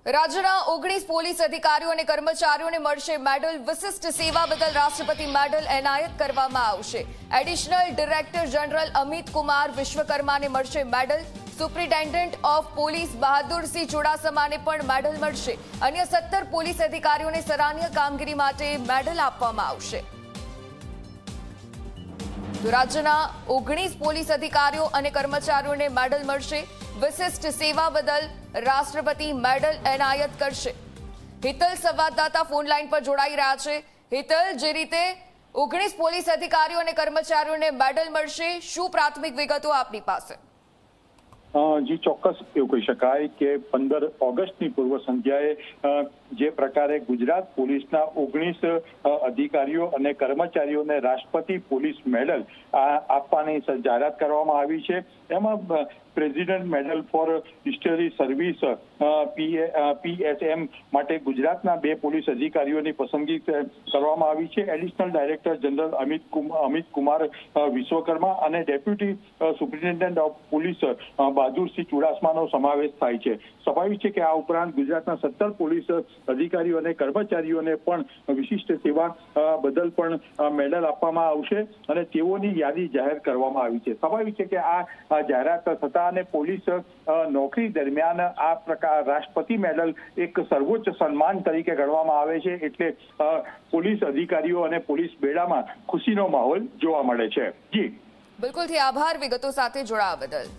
રાજ્યના 19 પોલીસ અધિકારીઓ અને કર્મચારીઓને મળશે મેડલ. વિશિષ્ટ સેવા બદલ રાષ્ટ્રપતિ મેડલ એનાયત કરવામાં આવશે. Additional director general Amit Kumar વિશ્વકર્માને મળશે medal. Superintendent of police Bahadursinh ચુડાસમાને પણ મેડલ મળશે. અન્ય 17 પોલીસ અધિકારીઓને સરાહનીય કામગીરી માટે મેડલ આપવામાં આવશે. તો રાજ્યના 19 પોલીસ અધિકારીઓ અને કર્મચારીઓને મેડલ મળશે. વિશિષ્ટ સેવા બદલ રાષ્ટ્રપતિ મેડલ એનાયત કરશે. હિતલ સંવાદદાતા ફોન લાઈન પર જોડાઈ રહ્યા છે. હિતલ, જે રીતે 19 પોલીસ અધિકારીઓ અને કર્મચારીઓને મેડલ મળશે, શું પ્રાથમિક વિગતો આપની પાસે? જી ચોક્કસ એવું કહી શકાય કે 15 ઓગસ્ટની પૂર્વ સંધ્યાએ જે પ્રકારે ગુજરાત પોલીસના 19 અધિકારીઓ અને કર્મચારીઓને રાષ્ટ્રપતિ પોલીસ મેડલ આપવાની જાહેરાત કરવામાં આવી છે. એમાં president medal four history service PSM માટે ગુજરાતના 2 પોલીસ અધિકારીઓની પસંદગી કરવામાં આવી છે. Additional director general Amit Kumar Vishwakarma અને deputy superintendent of police Bahadursinh ચુડાસમાનો સમાવેશ થાય છે. સ્વાભાવિક છે કે આ ઉપરાંત ગુજરાતના 17 પોલીસ અધિકારીઓ અને કર્મચારીઓને પણ વિશિષ્ટ સેવા બદલ પણ મેડલ આપવામાં આવશે અને તેઓની યાદી જાહેર કરવામાં આવી છે. સ્વાભાવિક છે કે આ જાહેરાત થતા અને પોલીસ નોકરી દરમિયાન આ પ્રકાર રાષ્ટ્રપતિ મેડલ એક સર્વોચ્ચ સન્માન તરીકે ગણવામાં આવે છે. એટલે પોલીસ અધિકારીઓ અને પોલીસ બેડામાં ખુશીનો માહોલ જોવા મળે છે. જી બિલકુલ, આભાર વિગતો સાથે જોડાવા બદલ.